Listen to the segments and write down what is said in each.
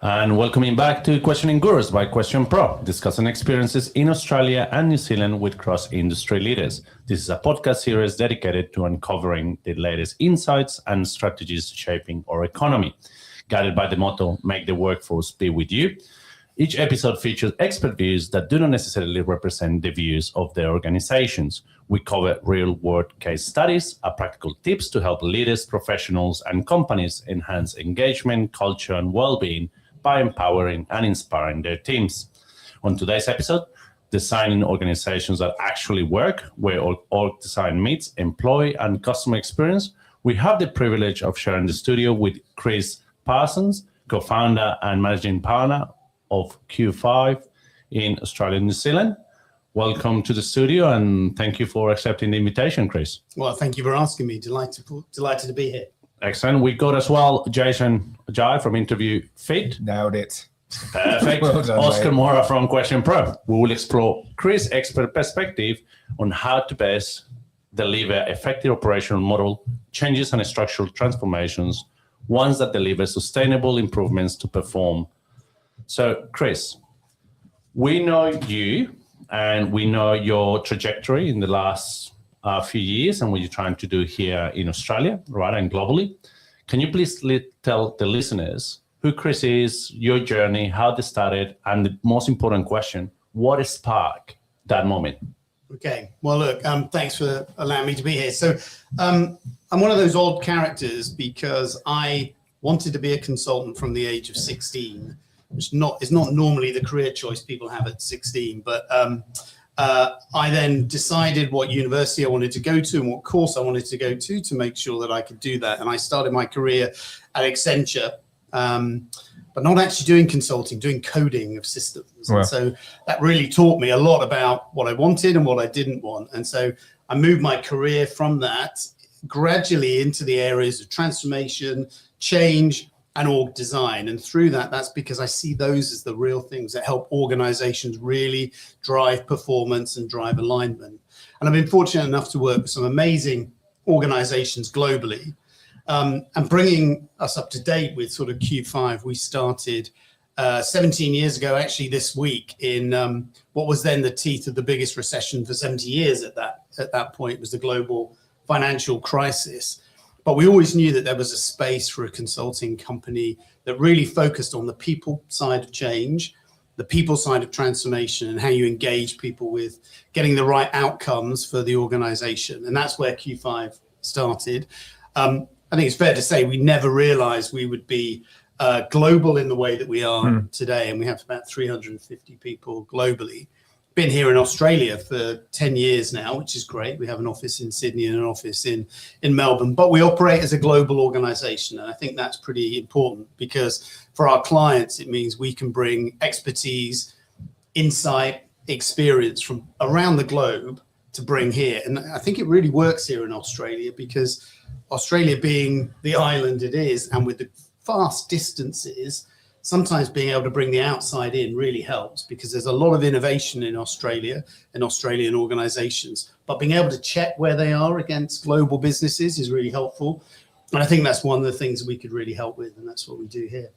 And welcoming back to Questioning Gurus by QuestionPro, discussing experiences in Australia and New Zealand with cross-industry leaders. This is a podcast series dedicated to uncovering the latest insights and strategies shaping our economy. Guided by the motto, make the workforce be with you. Each episode features expert views that do not necessarily represent the views of their organizations. We cover real-world case studies, practical tips to help leaders, professionals, and companies enhance engagement, culture, and well-being by empowering and inspiring their teams. On today's episode, designing organizations that actually work, where org design meets employee and customer experience, we have the privilege of sharing the studio with Chris Parsons, co-founder and managing partner of Q5 in Australia and New Zealand. Welcome to the studio, and thank you for accepting the invitation, Chris. Well, thank you for asking me. Delighted to be here. Excellent. We got as well Jason Ajay from Interview Fit. Nailed it. Perfect. Well done, Oscar mate. Mora from QuestionPro. We will explore Chris' expert perspective on how to best deliver effective operational model changes and structural transformations, ones that deliver sustainable improvements to perform. So, Chris, we know you and we know your trajectory in the last few years and what you're trying to do here in Australia, right, and globally. Can you please tell the listeners who Chris is, your journey, how they started, and the most important question, what sparked that moment? Okay. Well, look, thanks for allowing me to be here. So I'm one of those odd characters because I wanted to be a consultant from the age of 16, which is not normally the career choice people have at 16, but I then decided what university I wanted to go to and what course I wanted to go to make sure that I could do that. And I started my career at Accenture, but not actually doing consulting, doing coding of systems. Wow. And so that really taught me a lot about what I wanted and what I didn't want. And so I moved my career from that gradually into the areas of transformation, change, and org design. And through that, that's because I see those as the real things that help organizations really drive performance and drive alignment. And I've been fortunate enough to work with some amazing organizations globally. And bringing us up to date with sort of Q5, we started 17 years ago, actually this week, in what was then the teeth of the biggest recession for 70 years at that point, was the global financial crisis. But we always knew that there was a space for a consulting company that really focused on the people side of change, the people side of transformation, and how you engage people with getting the right outcomes for the organization. And that's where Q5 started. I think it's fair to say we never realized we would be global in the way that we are today. And we have about 350 people globally. Been here in Australia for 10 years now, which is great. We have an office in Sydney and an office in Melbourne, but we operate as a global organization. And I think that's pretty important because for our clients, it means we can bring expertise, insight, experience from around the globe to bring here. And I think it really works here in Australia because Australia being the island it is, and with the vast distances, sometimes being able to bring the outside in really helps because there's a lot of innovation in Australia and Australian organizations, but being able to check where they are against global businesses is really helpful. And I think that's one of the things we could really help with, and that's what we do here.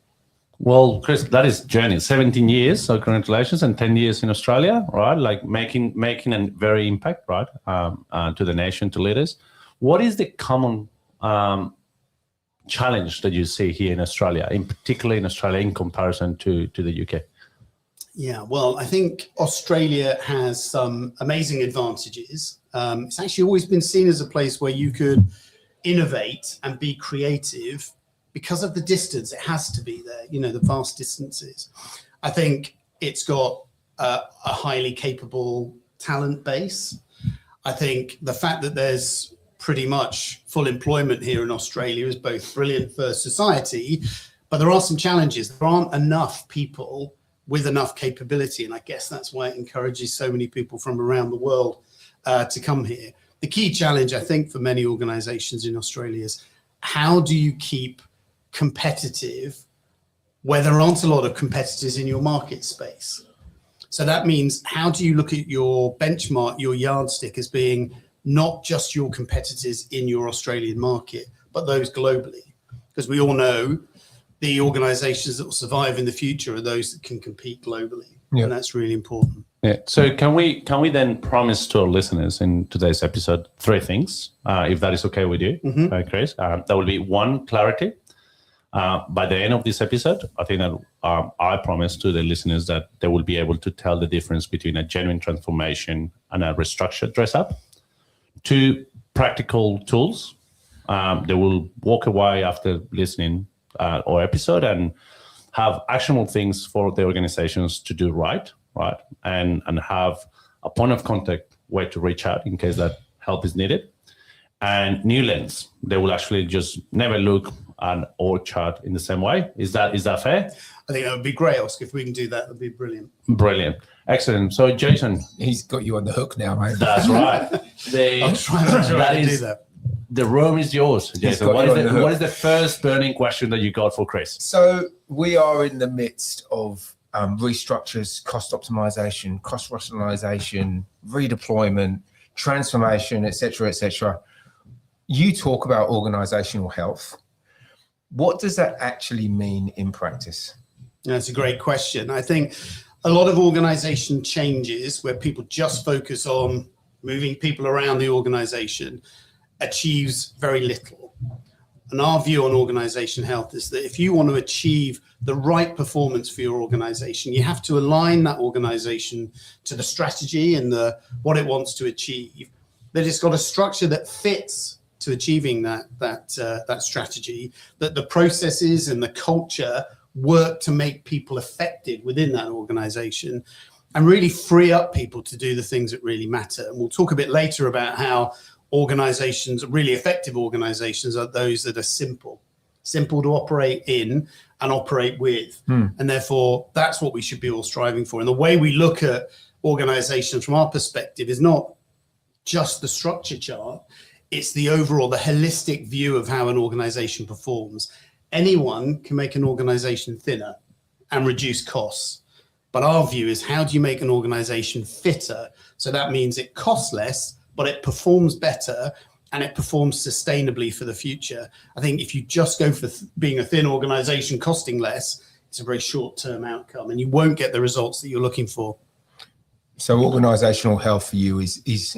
Well, Chris, that is journey, 17 years, so congratulations, and 10 years in Australia, right? Like making a very impact, right, to the nation, to leaders. What is the common challenge that you see here in Australia, in particular in Australia in comparison to the UK? Yeah, well, I think Australia has some amazing advantages. It's actually always been seen as a place where you could innovate and be creative because of the distance. It has to be there, the vast distances. I think it's got a highly capable talent base. I think the fact that there's pretty much full employment here in Australia is both brilliant for society, but there are some challenges. There aren't enough people with enough capability, and I guess that's why it encourages so many people from around the world to come here. The key challenge, I think, for many organizations in Australia is how do you keep competitive where there aren't a lot of competitors in your market space? So that means how do you look at your benchmark, your yardstick as being not just your competitors in your Australian market, but those globally? Because we all know the organizations that will survive in the future are those that can compete globally. Yeah. And that's really important. Yeah. So can we then promise to our listeners in today's episode 3 things, if that is okay with you, Chris? That will be 1, clarity. By the end of this episode, I think that I promise to the listeners that they will be able to tell the difference between a genuine transformation and a restructured dress up. 2, practical tools. They will walk away after listening our episode and have actionable things for the organizations to do right, and have a point of contact where to reach out in case that help is needed. And new lens. They will actually just never look at our chart in the same way. Is that fair? I think that would be great, Oscar. If we can do that, that would be brilliant. Brilliant. Excellent. So, Jason. He's got you on the hook now, mate. That's right. I'll try to do that. The room is yours, Jason. What is the first burning question that you got for Chris? So we are in the midst of restructures, cost optimization, cost rationalization, redeployment, transformation, etc., etc. You talk about organizational health. What does that actually mean in practice? That's a great question. I think a lot of organization changes where people just focus on moving people around the organization achieves very little. And our view on organization health is that if you want to achieve the right performance for your organization, you have to align that organization to the strategy and what it wants to achieve. That it's got a structure that fits to achieving that strategy, that the processes and the culture work to make people effective within that organization and really free up people to do the things that really matter. And we'll talk a bit later about how organizations, really effective organizations, are those that are simple to operate in and operate with. And therefore, that's what we should be all striving for. And the way we look at organizations from our perspective is not just the structure chart, it's the overall, the holistic view of how an organization performs. Anyone can make an organization thinner and reduce costs. But our view is, how do you make an organization fitter? So that means it costs less, but it performs better and it performs sustainably for the future. I think if you just go for being a thin organization costing less, it's a very short-term outcome and you won't get the results that you're looking for. So organizational health for you is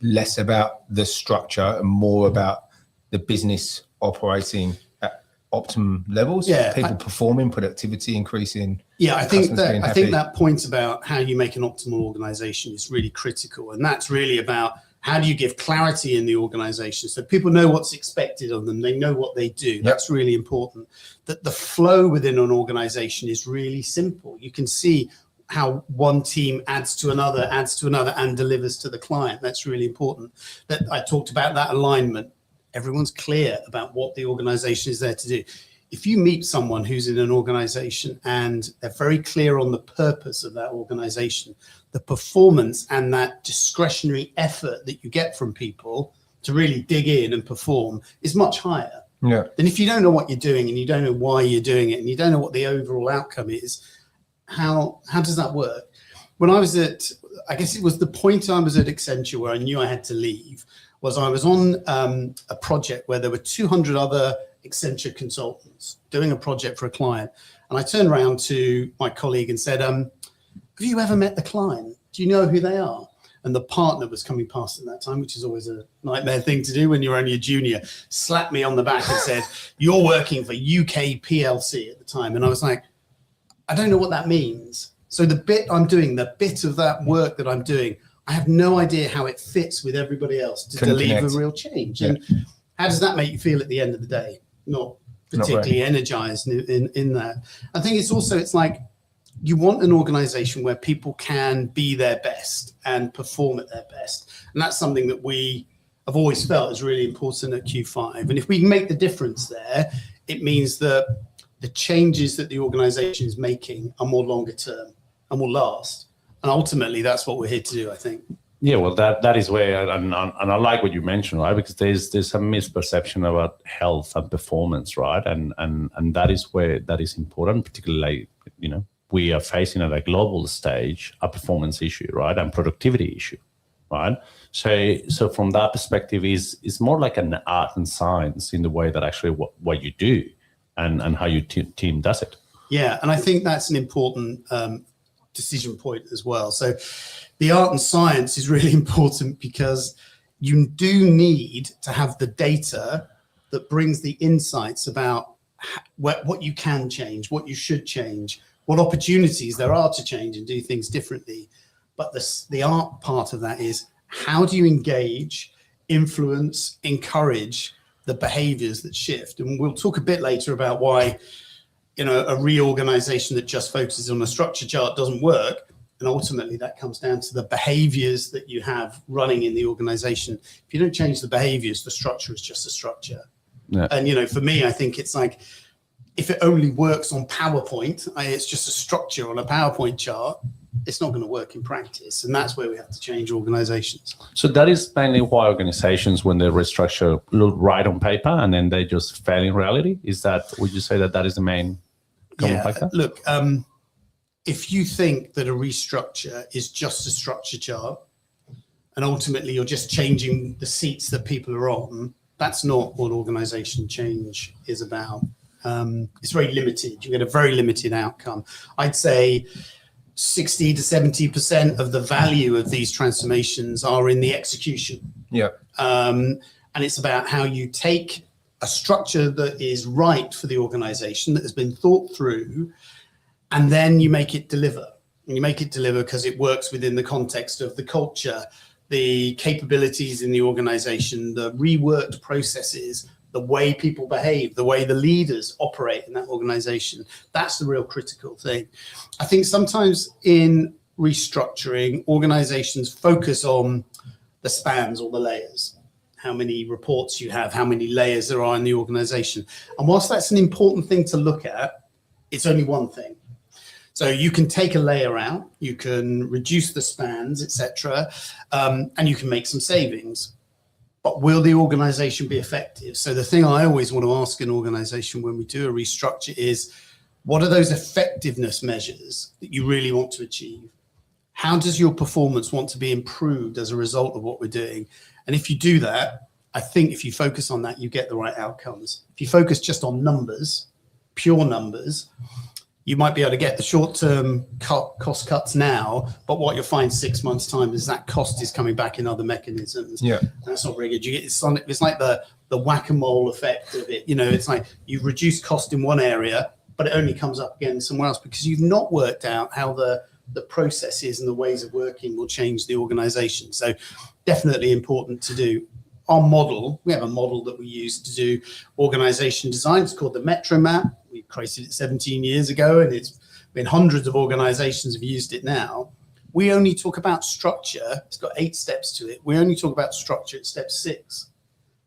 less about the structure and more about the business operating at optimum levels, people performing, productivity increasing. Yeah, I think that point about how you make an optimal organization is really critical. And that's really about, how do you give clarity in the organization so people know what's expected of them, they know what they do. Yep. That's really important. That the flow within an organization is really simple. You can see how one team adds to another, and delivers to the client. That's really important. That I talked about that alignment. Everyone's clear about what the organization is there to do. If you meet someone who's in an organization and they're very clear on the purpose of that organization, the performance and that discretionary effort that you get from people to really dig in and perform is much higher. Yeah. Than if you don't know what you're doing and you don't know why you're doing it and you don't know what the overall outcome is, how does that work? When I was I guess it was the point I was at Accenture where I knew I had to leave, was I was on a project where there were 200 other Accenture consultants doing a project for a client. And I turned around to my colleague and said, have you ever met the client? Do you know who they are? And the partner was coming past at that time, which is always a nightmare thing to do when you're only a junior, slapped me on the back and said, you're working for UK PLC at the time. And I was like, I don't know what that means. So the bit I'm doing, the bit of that work that I'm doing, I have no idea how it fits with everybody else to deliver real change. Yeah. And how does that make you feel at the end of the day? Not particularly energized in that. I think it's like you want an organization where people can be their best and perform at their best. And that's something that we have always felt is really important at Q5. And if we can make the difference there, it means that the changes that the organization is making are more longer term and will last. And ultimately, that's what we're here to do, I think. Yeah, well, that is where, and I like what you mentioned, right? Because there's a misperception about health and performance, right? And that is where that is important, particularly, we are facing at a global stage a performance issue, right? And productivity issue, right? So from that perspective, is more like an art and science in the way that actually what you do. and how your team does it. Yeah, and I think that's an important decision point as well. So the art and science is really important because you do need to have the data that brings the insights about what you can change, what you should change, what opportunities there are to change and do things differently. But the art part of that is, how do you engage, influence, encourage the behaviors that shift? And we'll talk a bit later about why, a reorganization that just focuses on a structure chart doesn't work. And ultimately that comes down to the behaviors that you have running in the organization. If you don't change the behaviors, the structure is just a structure. Yeah. And, for me, I think it's like, if it only works on PowerPoint, it's just a structure on a PowerPoint chart, it's not going to work in practice. And that's where we have to change organizations. So that is mainly why organizations, when they restructure, look right on paper and then they just fail in reality. Would you say that is the main common factor? Look, if you think that a restructure is just a structure chart and ultimately you're just changing the seats that people are on, that's not what organization change is about. It's very limited. You get a very limited outcome. I'd say 60 to 70% of the value of these transformations are in the execution. Yeah. And it's about how you take a structure that is right for the organization, that has been thought through, and then you make it deliver. And you make it deliver because it works within the context of the culture, the capabilities in the organization, the reworked processes, the way people behave, the way the leaders operate in that organization. That's the real critical thing. I think sometimes in restructuring, organizations focus on the spans or the layers, how many reports you have, how many layers there are in the organization. And whilst that's an important thing to look at, it's only one thing. So you can take a layer out, you can reduce the spans, etc., and you can make some savings. But will the organization be effective? So the thing I always want to ask an organization when we do a restructure is, what are those effectiveness measures that you really want to achieve? How does your performance want to be improved as a result of what we're doing? And if you do that, I think if you focus on that, you get the right outcomes. If you focus just on numbers, pure numbers, you might be able to get the short-term cost cuts now, but what you'll find 6 months' time is that cost is coming back in other mechanisms. Yeah, that's not very good. It's like the whack-a-mole effect of it. It's like you've reduced cost in one area, but it only comes up again somewhere else because you've not worked out how the processes and the ways of working will change the organization. So definitely important to do. Our model, we have a model that we use to do organization design. It's called the Metro Map. We created it 17 years ago, and it's been hundreds of organizations have used it now. We only talk about structure. It's got 8 steps to it. We only talk about structure at step 6,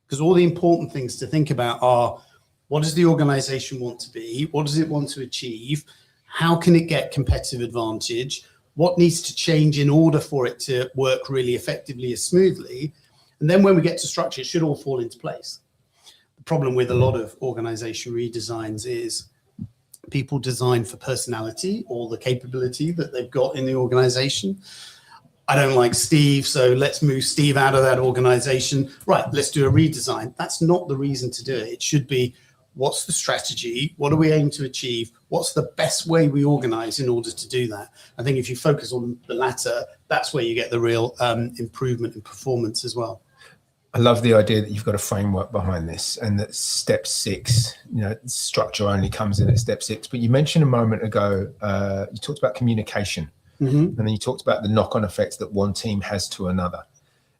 because all the important things to think about are, what does the organization want to be? What does it want to achieve? How can it get competitive advantage? What needs to change in order for it to work really effectively and smoothly? And then when we get to structure, it should all fall into place. The problem with a lot of organization redesigns is people design for personality or the capability that they've got in the organization. I don't like Steve, so let's move Steve out of that organization. Right, let's do a redesign. That's not the reason to do it. It should be, what's the strategy? What do we aim to achieve? What's the best way we organize in order to do that? I think if you focus on the latter, that's where you get the real improvement in performance as well. I love the idea that you've got a framework behind this, and that step 6, structure only comes in at step 6. But you mentioned a moment ago, you talked about communication, and then you talked about the knock-on effects that one team has to another.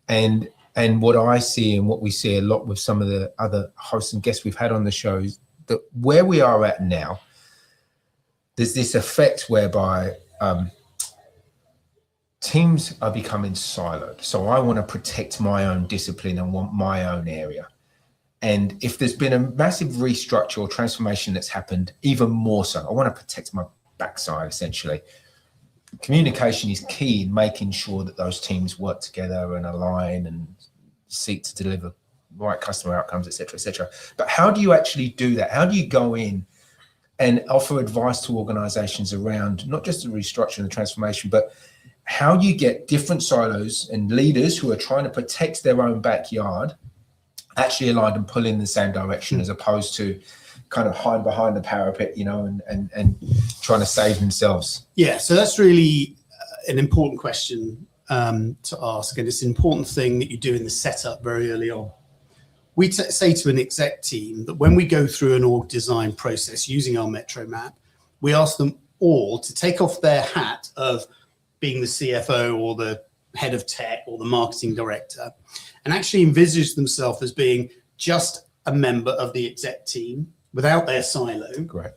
And what I see, and what we see a lot with some of the other hosts and guests we've had on the show, is that where we are at now, there's this effect whereby teams are becoming siloed. So I want to protect my own discipline and want my own area. And if there's been a massive restructure or transformation that's happened, even more so, I want to protect my backside, essentially. Communication is key in making sure that those teams work together and align and seek to deliver right customer outcomes, et cetera, et cetera. But how do you actually do that? How do you go in and offer advice to organizations around not just the restructure and the transformation, but how you get different silos and leaders who are trying to protect their own backyard actually aligned and pull in the same direction, as opposed to kind of hide behind the parapet, you know, and trying to save themselves? Yeah, so that's really an important question to ask, and it's an important thing that you do in the setup very early on. We say to an exec team that when we go through an org design process using our Metro map, we ask them all to take off their hat of being the CFO or the head of tech or the marketing director and actually envisage themselves as being just a member of the exec team without their silo. Great.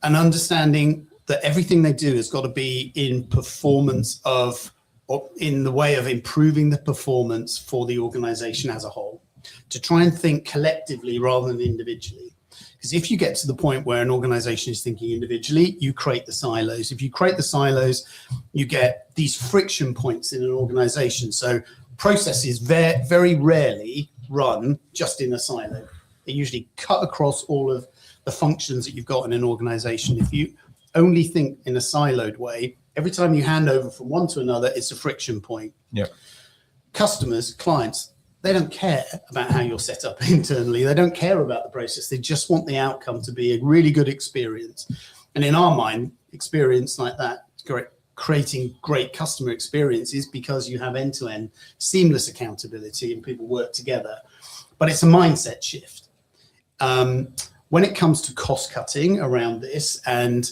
And understanding that everything they do has got to be in performance of, or in the way of improving the performance for the organization as a whole, to try and think collectively rather than individually. Because if you get to the point where an organization is thinking individually, you create the silos. If you create the silos, you get these friction points in an organization. So processes very rarely run just in a silo. They usually cut across all of the functions that you've got in an organization. If you only think in a siloed way, every time you hand over from one to another, it's a friction point. Yeah. Customers, clients, they don't care about how you're set up internally. They don't care about the process. They just want the outcome to be a really good experience. And in our mind, experience like that, creating great customer experiences because you have end-to-end seamless accountability and people work together. But it's a mindset shift. When it comes to cost cutting around this, and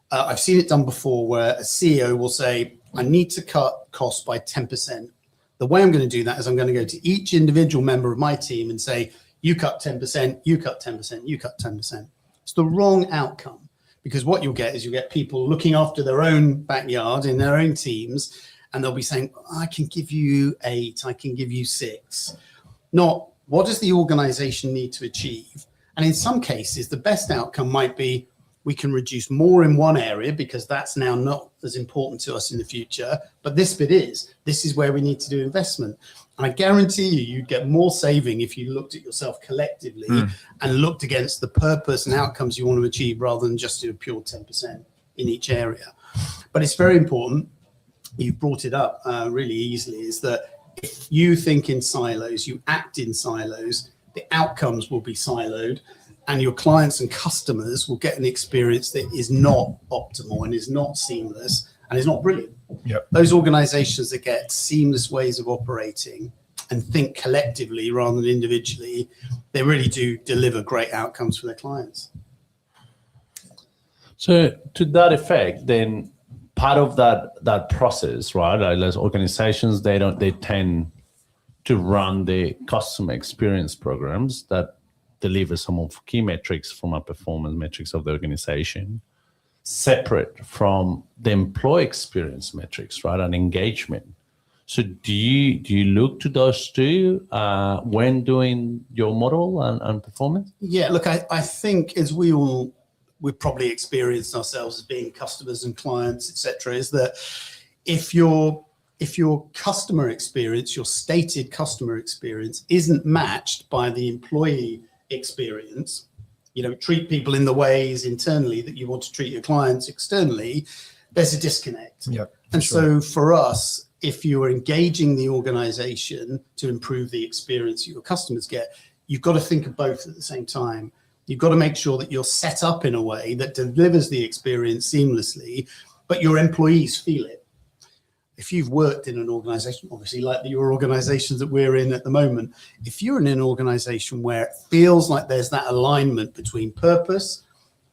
I've seen it done before where a CEO will say, I need to cut costs by 10%. The way I'm going to do that is I'm going to go to each individual member of my team and say, you cut 10%, you cut 10%, you cut 10%. It's the wrong outcome, because what you'll get is you'll get people looking after their own backyard in their own teams, and they'll be saying, I can give you 8, I can give you 6. Not what does the organization need to achieve? And in some cases, the best outcome might be we can reduce more in one area because that's now not as important to us in the future, but this bit is. This is where we need to do investment. And I guarantee you'd get more saving if you looked at yourself collectively and looked against the purpose and outcomes you want to achieve rather than just do a pure 10% in each area. But it's very important, you've brought it up really easily, is that if you think in silos, you act in silos, the outcomes will be siloed, and your clients and customers will get an experience that is not optimal and is not seamless and is not brilliant. Yep. Those organizations that get seamless ways of operating and think collectively rather than individually, they really do deliver great outcomes for their clients. So to that effect, then part of that process, right? Like those organizations, they tend to run the customer experience programs that deliver some of key metrics from a performance metrics of the organization, separate from the employee experience metrics, right, and engagement. So do you look to those two when doing your model and performance? Yeah, look, I think as we've probably experienced ourselves as being customers and clients, etc., is that if your customer experience, your stated customer experience, isn't matched by the employee experience, treat people in the ways internally that you want to treat your clients externally, there's a disconnect. Yeah, and sure. So for us, if you're engaging the organization to improve the experience your customers get, you've got to think of both at the same time. You've got to make sure that you're set up in a way that delivers the experience seamlessly, but your employees feel it. If you've worked in an organization, obviously like your organizations that we're in at the moment, if you're in an organization where it feels like there's that alignment between purpose,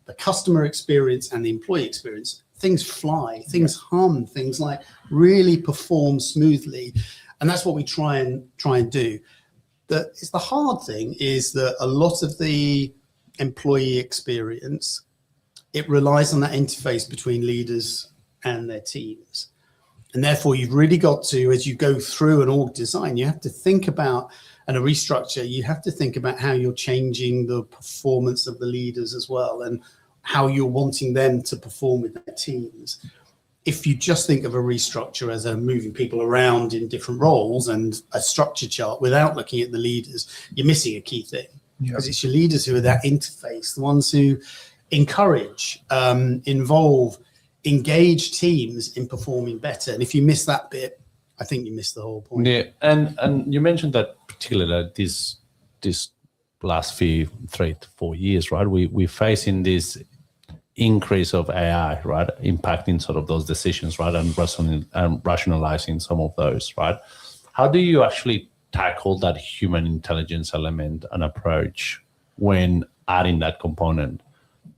the customer experience and the employee experience, things fly, things hum, things like really perform smoothly. And that's what we try and do. The hard thing is that a lot of the employee experience, it relies on that interface between leaders and their teams. And therefore, you've really got to, as you go through an org design, you have to think about, and a restructure, you have to think about how you're changing the performance of the leaders as well, and how you're wanting them to perform with their teams. If you just think of a restructure as a moving people around in different roles and a structure chart without looking at the leaders, you're missing a key thing. Because it's your leaders who are that interface, the ones who encourage, involve, engage teams in performing better. And if you miss that bit, I think you miss the whole point. Yeah, and you mentioned that particularly this last 3 to 4 years, right? We're facing this increase of AI, right, impacting sort of those decisions, right, and rationalizing some of those, right? How do you actually tackle that human intelligence element and approach when adding that component?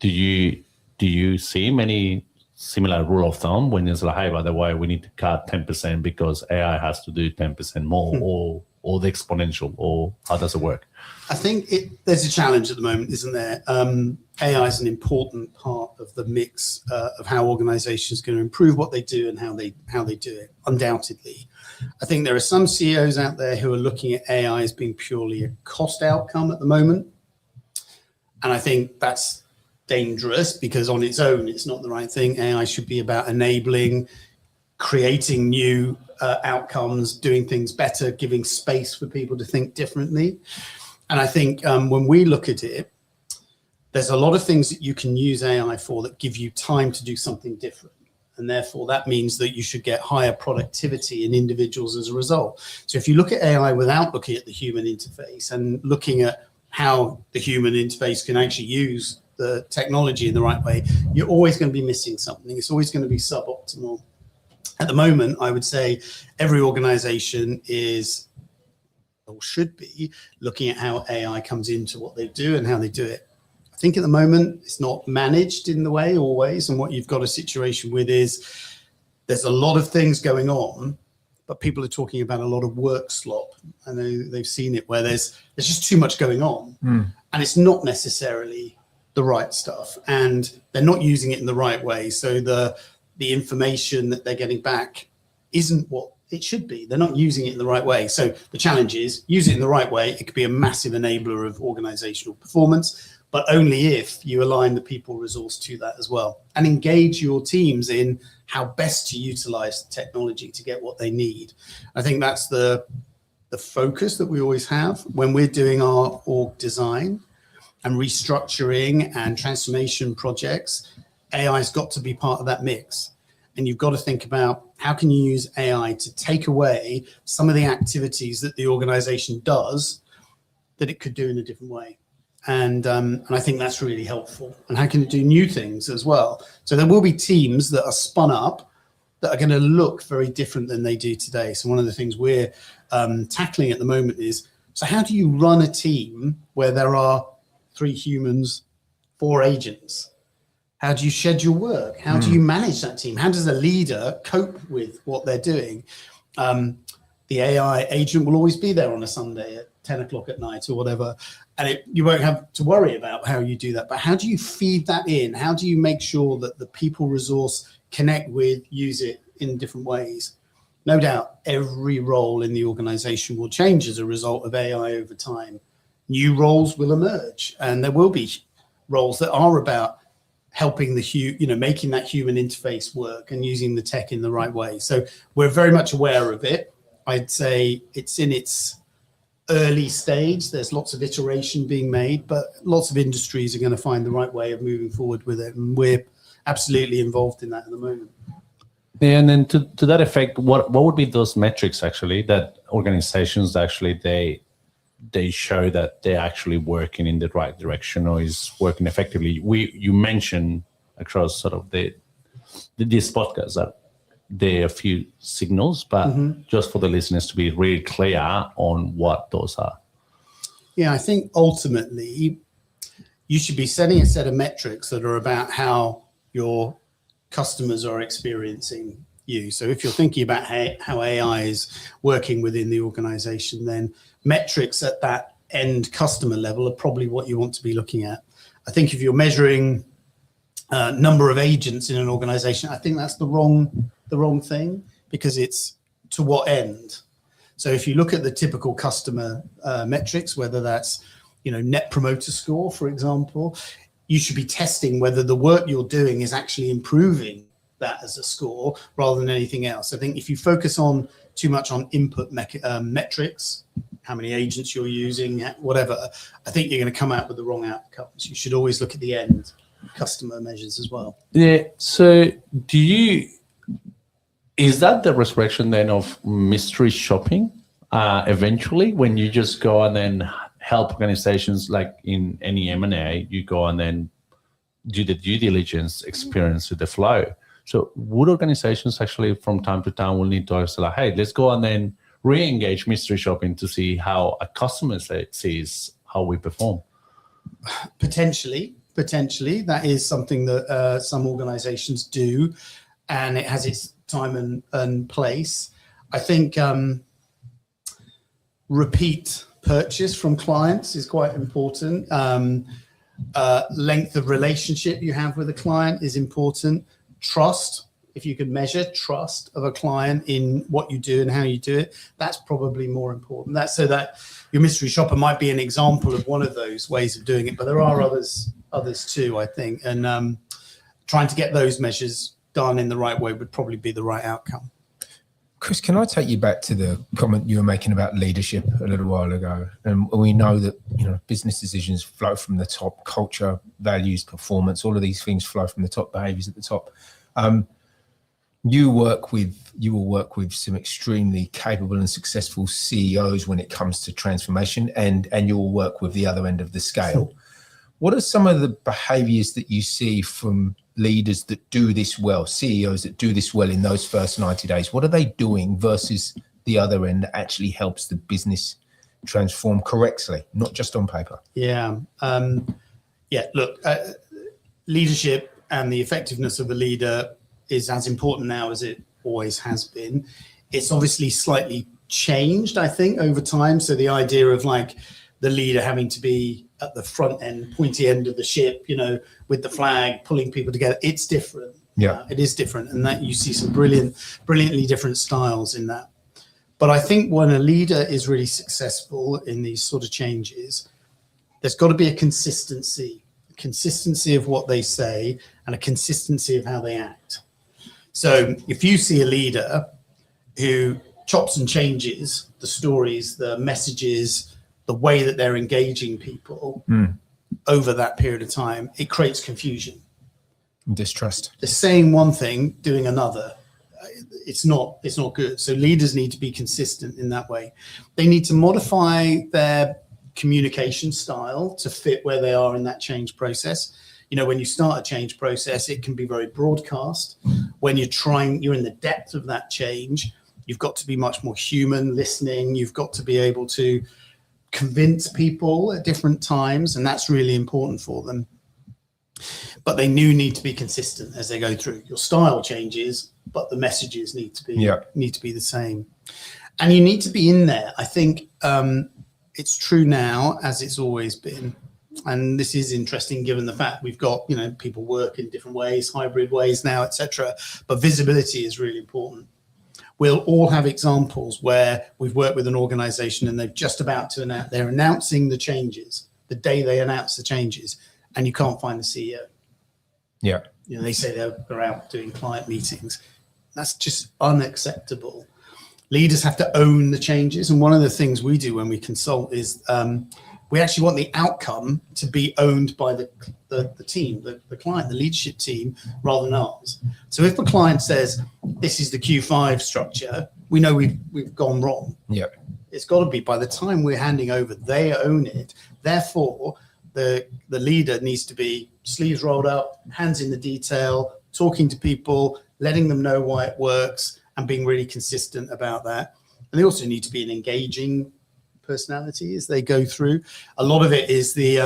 Do you see many similar rule of thumb when it's like, hey, by the way, we need to cut 10% because AI has to do 10% more, or the exponential, or how does it work? I think there's a challenge at the moment, isn't there? AI is an important part of the mix of how organizations are going to improve what they do and how they do it, undoubtedly. I think there are some CEOs out there who are looking at AI as being purely a cost outcome at the moment. And I think that's dangerous because on its own, it's not the right thing. AI should be about enabling, creating new outcomes, doing things better, giving space for people to think differently. And I think when we look at it, there's a lot of things that you can use AI for that give you time to do something different. And therefore, that means that you should get higher productivity in individuals as a result. So if you look at AI without looking at the human interface and looking at how the human interface can actually use the technology in the right way, you're always going to be missing something. It's always going to be suboptimal. At the moment, I would say every organization is or should be looking at how AI comes into what they do and how they do it. I think at the moment it's not managed in the way always, and what you've got a situation with is there's a lot of things going on, but people are talking about a lot of work slop. I know they've seen it where there's just too much going on, and it's not necessarily the right stuff, and they're not using it in the right way. So the information that they're getting back isn't what it should be. They're not using it in the right way. So the challenge is use it in the right way. It could be a massive enabler of organizational performance, but only if you align the people resource to that as well and engage your teams in how best to utilize the technology to get what they need. I think that's the focus that we always have when we're doing our org design and restructuring and transformation projects. AI's got to be part of that mix. And you've got to think about how can you use AI to take away some of the activities that the organization does that it could do in a different way. And I think that's really helpful. And how can it do new things as well? So there will be teams that are spun up that are going to look very different than they do today. So one of the things we're tackling at the moment is, so how do you run a team where there are 3 humans, 4 agents? How do you schedule work? How do you manage that team? How does a leader cope with what they're doing? The AI agent will always be there on a Sunday at 10 o'clock at night or whatever, and you won't have to worry about how you do that. But how do you feed that in? How do you make sure that the people resource connect with, use it in different ways? No doubt every role in the organization will change as a result of AI over time. New roles will emerge, and there will be roles that are about helping making that human interface work and using the tech in the right way. So we're very much aware of it. I'd say it's in its early stage. There's lots of iteration being made, but lots of industries are going to find the right way of moving forward with it. And we're absolutely involved in that at the moment. Yeah, and then to that effect, what would be those metrics actually that organizations actually they show that they're actually working in the right direction or is working effectively? You mentioned across sort of this podcast that there are a few signals, but just for the listeners to be really clear on what those are. Yeah, I think ultimately you should be setting a set of metrics that are about how your customers are experiencing you. So if you're thinking about how AI is working within the organization, then metrics at that end customer level are probably what you want to be looking at. I think if you're measuring number of agents in an organization, I think that's the wrong thing, because it's to what end. So if you look at the typical customer metrics, whether that's net promoter score, for example, you should be testing whether the work you're doing is actually improving that as a score rather than anything else. I think if you focus on too much on input metrics, how many agents you're using, whatever, I think you're going to come out with the wrong outcomes. You should always look at the end customer measures as well. Yeah. So is that the resurrection then of mystery shopping eventually, when you just go and then, help organizations like in any M&A, you go and then do the due diligence experience with the flow. So would organizations actually from time to time will need to ask like, hey, let's go and then re-engage mystery shopping to see how a customer sees how we perform? Potentially, that is something that some organizations do, and it has its time and place. I think repeat purchase from clients is quite important. Length of relationship you have with a client is important. Trust, if you can measure trust of a client in what you do and how you do it, that's probably more important. That's so that your mystery shopper might be an example of one of those ways of doing it, but there are others too, I think. And trying to get those measures done in the right way would probably be the right outcome. Chris, can I take you back to the comment you were making about leadership a little while ago? And we know that, you know, business decisions flow from the top, culture, values, performance, all of these things flow from the top, behaviors at the top. You will work with some extremely capable and successful CEOs when it comes to transformation, and you'll work with the other end of the scale. What are some of the behaviors that you see from leaders that do this well, CEOs that do this well in those first 90 days? What are they doing versus the other end that actually helps the business transform correctly, not just on paper? Yeah. Look, leadership and the effectiveness of a leader is as important now as it always has been. It's obviously slightly changed, I think, over time. So the idea of like the leader having to be at the front end, pointy end of the ship, you know, with the flag, pulling people together, it's different. Yeah, it is different. And that you see some brilliantly different styles in that. But I think when a leader is really successful in these sort of changes, there's got to be a consistency of what they say and a consistency of how they act. So if you see a leader who chops and changes the stories, the messages, the way that they're engaging people over that period of time, it creates confusion. Distrust. They're saying one thing, doing another. It's not good. So leaders need to be consistent in that way. They need to modify their communication style to fit where they are in that change process. You know, when you start a change process, it can be very broadcast. When you're in the depth of that change, you've got to be much more human, listening. You've got to be able to convince people at different times, and that's really important for them. But they need to be consistent as they go through. Your style changes, but the messages need to be the same. And you need to be in there. I think it's true now as it's always been. And this is interesting given the fact we've got, you know, people work in different ways, hybrid ways now, etc. But visibility is really important. We'll all have examples where we've worked with an organization and they're just about to announce, they're announcing the changes, the day they announce the changes, and you can't find the CEO. Yeah. You know, they say they're out doing client meetings. That's just unacceptable. Leaders have to own the changes. And one of the things we do when we consult is we actually want the outcome to be owned by the team, the client, the leadership team, rather than ours. So if the client says, this is the Q5 structure, we know we've gone wrong. Yeah. It's got to be by the time we're handing over, they own it. Therefore, the leader needs to be sleeves rolled up, hands in the detail, talking to people, letting them know why it works, and being really consistent about that. And they also need to be an engaging personality as they go through. A lot of it is the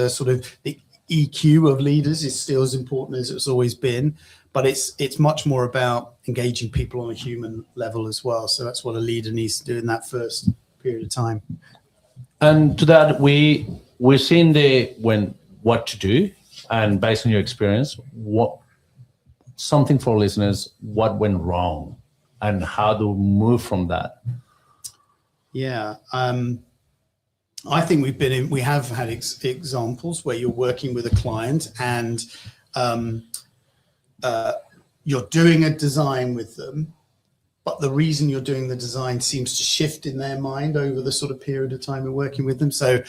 sort of the EQ of leaders is still as important as it's always been, but it's much more about engaging people on a human level as well. So that's what a leader needs to do in that first period of time. And to that, we're seeing what to do, and based on your experience, something for listeners, what went wrong and how to move from that. Yeah, I think we have had examples where you're working with a client and you're doing a design with them, but the reason you're doing the design seems to shift in their mind over the sort of period of time you're working with them. So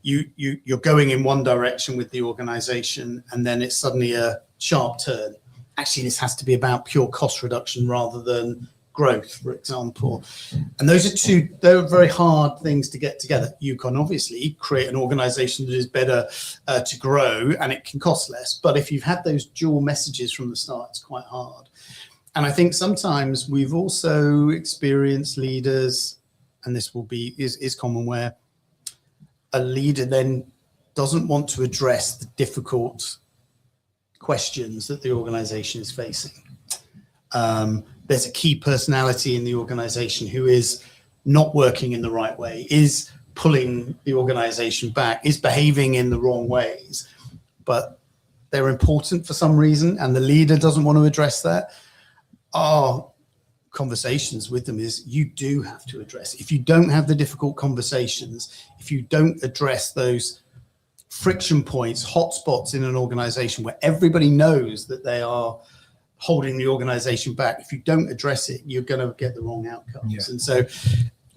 you're going in one direction with the organization, and then it's suddenly a sharp turn. Actually, this has to be about pure cost reduction rather than growth, for example. And they're very hard things to get together. You can obviously create an organization that is better to grow, and it can cost less. But if you've had those dual messages from the start, it's quite hard. And I think sometimes we've also experienced leaders, and this is common, where a leader then doesn't want to address the difficult questions that the organization is facing. There's a key personality in the organization who is not working in the right way, is pulling the organization back, is behaving in the wrong ways, but they're important for some reason, and the leader doesn't want to address that. Our conversations with them is, you do have to address it. If you don't have the difficult conversations, if you don't address those friction points, hotspots in an organization where everybody knows that they are holding the organization back, if you don't address it, you're going to get the wrong outcomes. Yeah. And so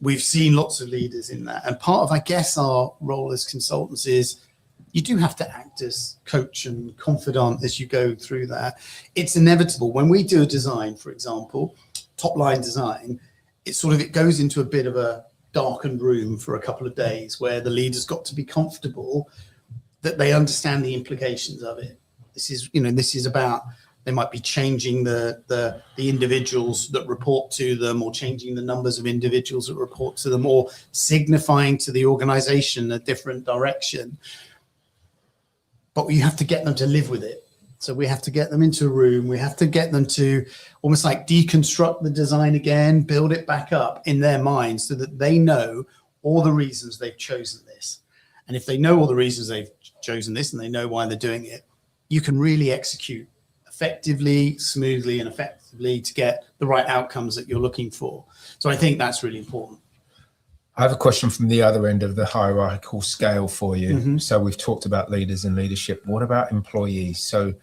we've seen lots of leaders in that. And part of, I guess, our role as consultants is you do have to act as coach and confidant as you go through that. It's inevitable. When we do a design, for example, top line design, it goes into a bit of a darkened room for a couple of days where the leader's got to be comfortable that they understand the implications of it. This is about, they might be changing the individuals that report to them, or changing the numbers of individuals that report to them, or signifying to the organization a different direction. But you have to get them to live with it. So we have to get them into a room. We have to get them to almost like deconstruct the design again, build it back up in their minds so that they know all the reasons they've chosen this. And if they know all the reasons they've chosen this and they know why they're doing it, you can really execute effectively, smoothly, and effectively to get the right outcomes that you're looking for. So I think that's really important. I have a question from the other end of the hierarchical scale for you. Mm-hmm. So we've talked about leaders and leadership. What about employees? So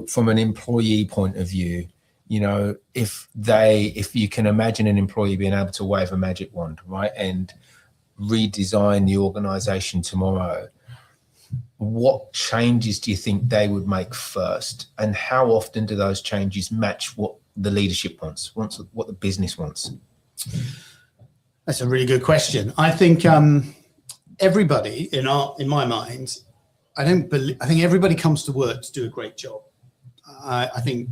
from an employee point of view, if you can imagine an employee being able to wave a magic wand, right, and redesign the organization tomorrow, what changes do you think they would make first? And how often do those changes match what the leadership wants, what the business wants? That's a really good question. I think everybody in my mind, I think everybody comes to work to do a great job. I think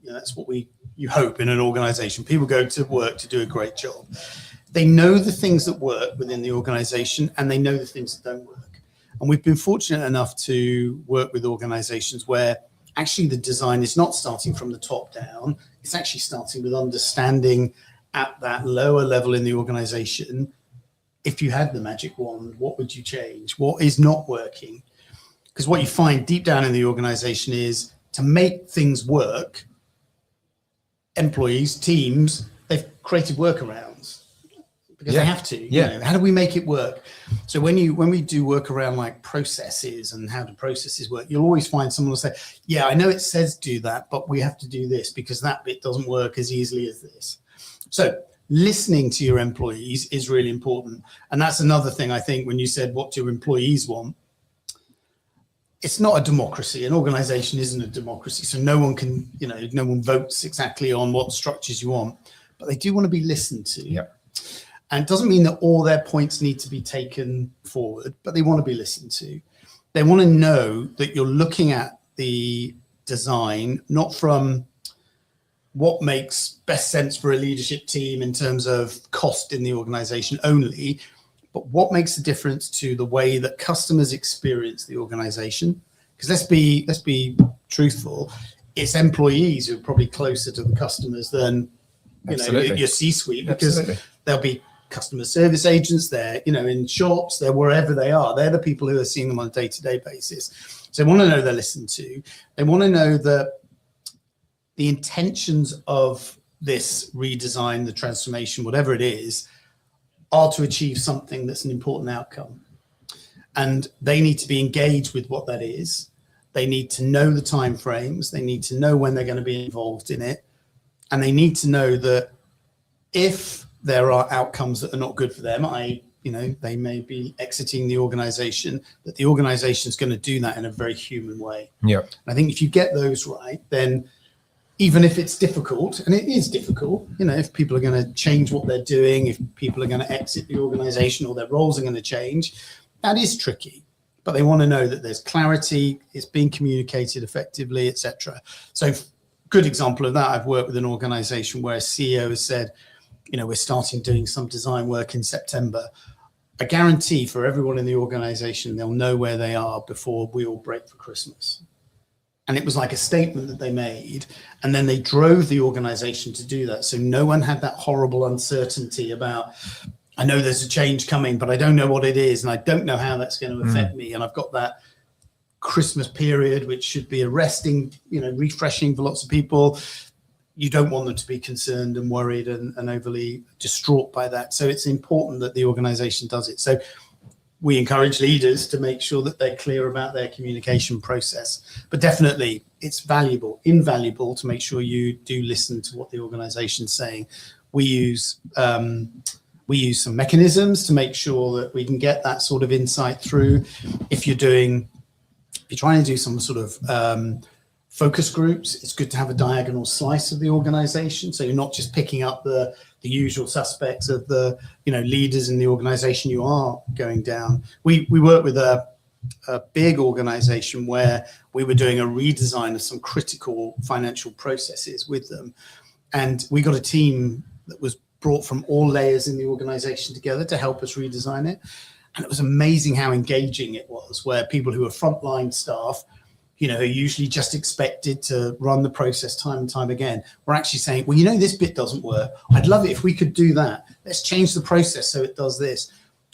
that's what you hope in an organization. People go to work to do a great job. They know the things that work within the organization, and they know the things that don't work. And we've been fortunate enough to work with organizations where actually the design is not starting from the top down. It's actually starting with understanding at that lower level in the organization, if you had the magic wand, what would you change? What is not working? Because what you find deep down in the organization is, to make things work, employees, teams, they've created workarounds because they have to. How do we make it work? So when we do work around like processes and how do processes work, you'll always find someone will say, yeah, I know it says do that, but we have to do this because that bit doesn't work as easily as this. So listening to your employees is really important. And that's another thing, I think, when you said, what do employees want? It's not a democracy. An organization isn't a democracy. So no one votes exactly on what structures you want, but they do want to be listened to. Yep. And it doesn't mean that all their points need to be taken forward, but they want to be listened to. They want to know that you're looking at the design, not from what makes best sense for a leadership team in terms of cost in the organization only, but what makes a difference to the way that customers experience the organization. Because let's be truthful, it's employees who are probably closer to the customers than your C-suite, because there'll be customer service agents there, in shops, they're wherever they are. They're the people who are seeing them on a day-to-day basis. So they want to know they're listened to. They want to know that the intentions of this redesign, the transformation, whatever it is, are to achieve something that's an important outcome. And they need to be engaged with what that is. They need to know the timeframes. They need to know when they're going to be involved in it. And they need to know that if there are outcomes that are not good for them, they may be exiting the organization, that the organization is going to do that in a very human way. Yeah. I think if you get those right, then even if it's difficult, and it is difficult, if people are going to change what they're doing, if people are going to exit the organization or their roles are going to change, that is tricky. But they want to know that there's clarity, it's being communicated effectively, etc. So good example of that, I've worked with an organization where a CEO has said, we're starting doing some design work in September. I guarantee for everyone in the organization, they'll know where they are before we all break for Christmas. And it was like a statement that they made. And then they drove the organization to do that. So no one had that horrible uncertainty about, I know there's a change coming, but I don't know what it is. And I don't know how that's going to affect me. And I've got that Christmas period, which should be a resting, refreshing for lots of people. You don't want them to be concerned and worried and overly distraught by that. So it's important that the organization does it. So we encourage leaders to make sure that they're clear about their communication process. But definitely it's invaluable to make sure you do listen to what the organization's saying. We use some mechanisms to make sure that we can get that sort of insight through. If you're trying to do some sort of focus groups, it's good to have a diagonal slice of the organization. So you're not just picking up the usual suspects of the leaders in the organization you are going down. We work with a big organization where we were doing a redesign of some critical financial processes with them. And we got a team that was brought from all layers in the organization together to help us redesign it. And it was amazing how engaging it was, where people who are frontline staff, are usually just expected to run the process time and time again, we're actually saying, well, this bit doesn't work. I'd love it if we could do that. Let's change the process so it does this.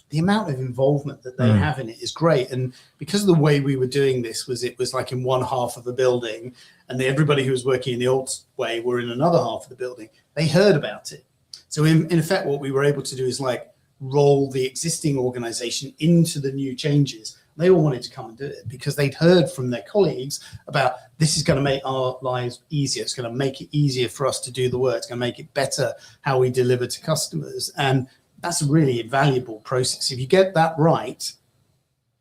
The amount of involvement that they have in it is great. And because of the way we were doing this it was like in one half of the building, and everybody who was working in the old way were in another half of the building. They heard about it. So in effect, what we were able to do is like roll the existing organization into the new changes. They all wanted to come and do it because they'd heard from their colleagues about, this is going to make our lives easier. It's going to make it easier for us to do the work. It's going to make it better how we deliver to customers. And that's a really valuable process. If you get that right,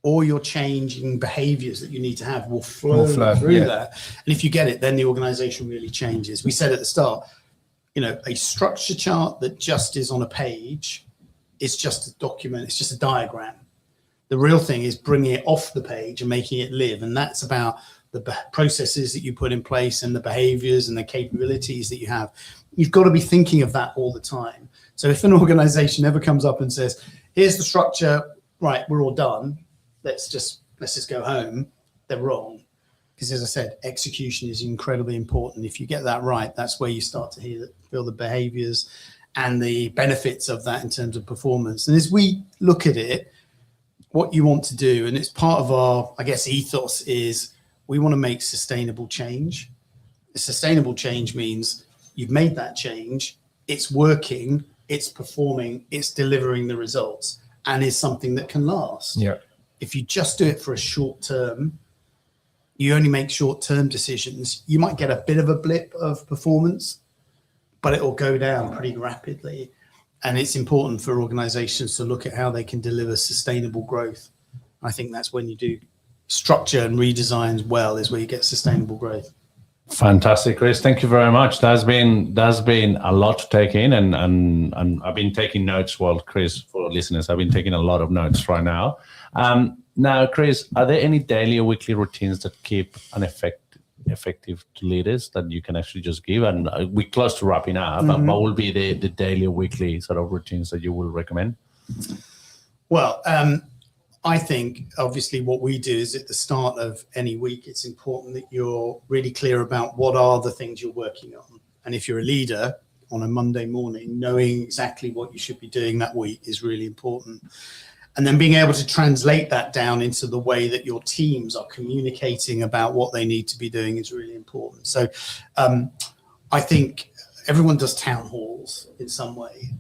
all your changing behaviors that you need to have will flow through that. And if you get it, then the organization really changes. We said at the start, a structure chart that just is on a page, it's just a document, it's just a diagram. The real thing is bringing it off the page and making it live. And that's about the processes that you put in place and the behaviors and the capabilities that you have. You've got to be thinking of that all the time. So if an organization ever comes up and says, here's the structure, right, we're all done, let's just go home, they're wrong. Because as I said, execution is incredibly important. If you get that right, that's where you start to feel the behaviors and the benefits of that in terms of performance. And as we look at it, what you want to do, and it's part of our, ethos, is we want to make sustainable change. Sustainable change means you've made that change, it's working, it's performing, it's delivering the results, and is something that can last. Yeah. If you just do it for a short term, you only make short-term decisions, you might get a bit of a blip of performance, but it will go down pretty rapidly. And it's important for organizations to look at how they can deliver sustainable growth. I think that's when you do structure and redesigns well, is where you get sustainable growth. Fantastic, Chris. Thank you very much. That's been a lot to take in, and I've been taking notes. Well, Chris, for listeners, I've been taking a lot of notes right now. Now, Chris, are there any daily or weekly routines that keep an effective to leaders that you can actually just give? And we're close to wrapping up, but what will be the daily or weekly sort of routines that you will recommend? Well, I think obviously what we do is at the start of any week, it's important that you're really clear about what are the things you're working on. And if you're a leader on a Monday morning, knowing exactly what you should be doing that week is really important. And then being able to translate that down into the way that your teams are communicating about what they need to be doing is really important. So I think everyone does town halls in some way.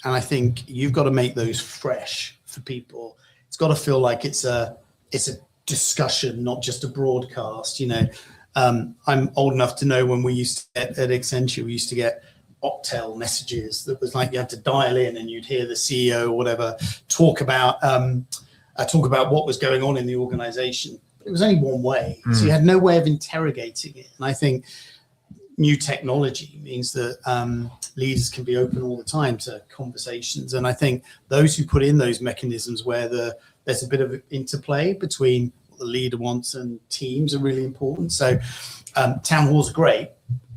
And I think you've got to make those fresh for people. It's got to feel like it's a discussion, not just a broadcast. I'm old enough to know when we used to get at Accenture, we used to get Octel messages that was like you had to dial in and you'd hear the CEO or whatever talk about what was going on in the organization. But it was only one way. So you had no way of interrogating it. And I think new technology means that leaders can be open all the time to conversations. And I think those who put in those mechanisms where there's a bit of interplay between what the leader wants and teams are really important. So town halls are great,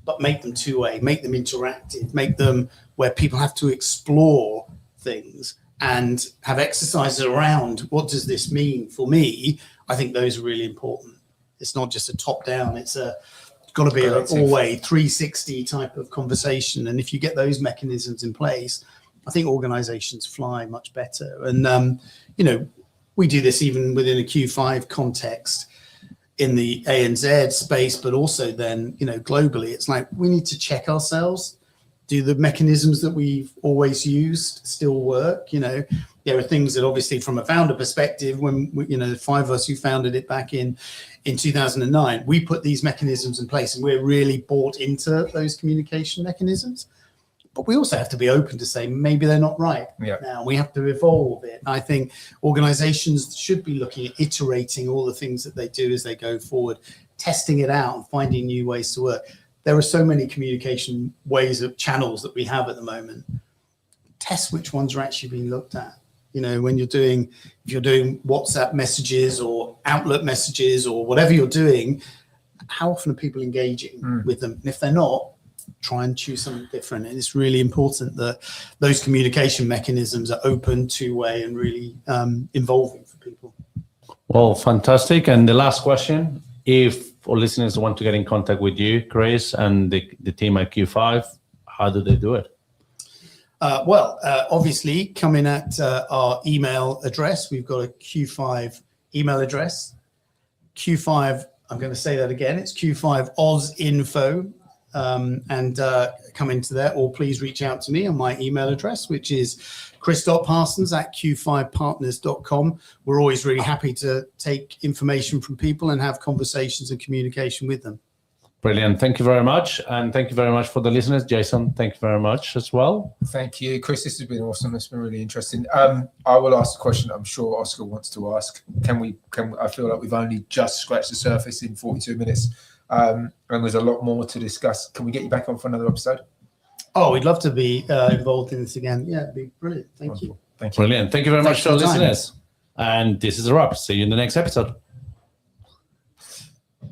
but make them two-way, make them interactive, make them where people have to explore things and have exercises around what does this mean for me. I think those are really important. It's not just a top-down, it's got to be an all-way 360 type of conversation. And if you get those mechanisms in place, I think organizations fly much better. And, we do this even within a Q5 context in the ANZ space, but also then, globally, it's like we need to check ourselves. Do the mechanisms that we've always used still work? There are things that obviously from a founder perspective, when the five of us who founded it back in 2009, we put these mechanisms in place and we're really bought into those communication mechanisms. But we also have to be open to say maybe they're not right. Now we have to evolve it. I think organizations should be looking at iterating all the things that they do as they go forward, testing it out and finding new ways to work. There are so many communication ways of channels that we have at the moment. Test which ones are actually being looked at. When if you're doing WhatsApp messages or Outlook messages or whatever you're doing, how often are people engaging with them? And if they're not, try and choose something different. And it's really important that those communication mechanisms are open, two-way, and really involving for people. Well, fantastic. And the last question, if our listeners want to get in contact with you, Chris, and the team at Q5, how do they do it? Obviously, coming at our email address, we've got a Q5 email address. Q5, I'm going to say that again, it's Q5 OzInfo. And come into there, or please reach out to me on my email address, which is chris.parsons@q5partners.com. We're always really happy to take information from people and have conversations and communication with them. Brilliant. Thank you very much. And thank you very much for the listeners. Jason, thank you very much as well. Thank you, Chris. This has been awesome. It's been really interesting. I will ask a question I'm sure Oscar wants to ask. I feel like we've only just scratched the surface in 42 minutes. And there's a lot more to discuss. Can we get you back on for another episode? Oh, we'd love to be involved in this again. Yeah, it'd be brilliant. Thank you. Thank you. Brilliant. Thank you very much to our listeners. And this is a wrap. See you in the next episode.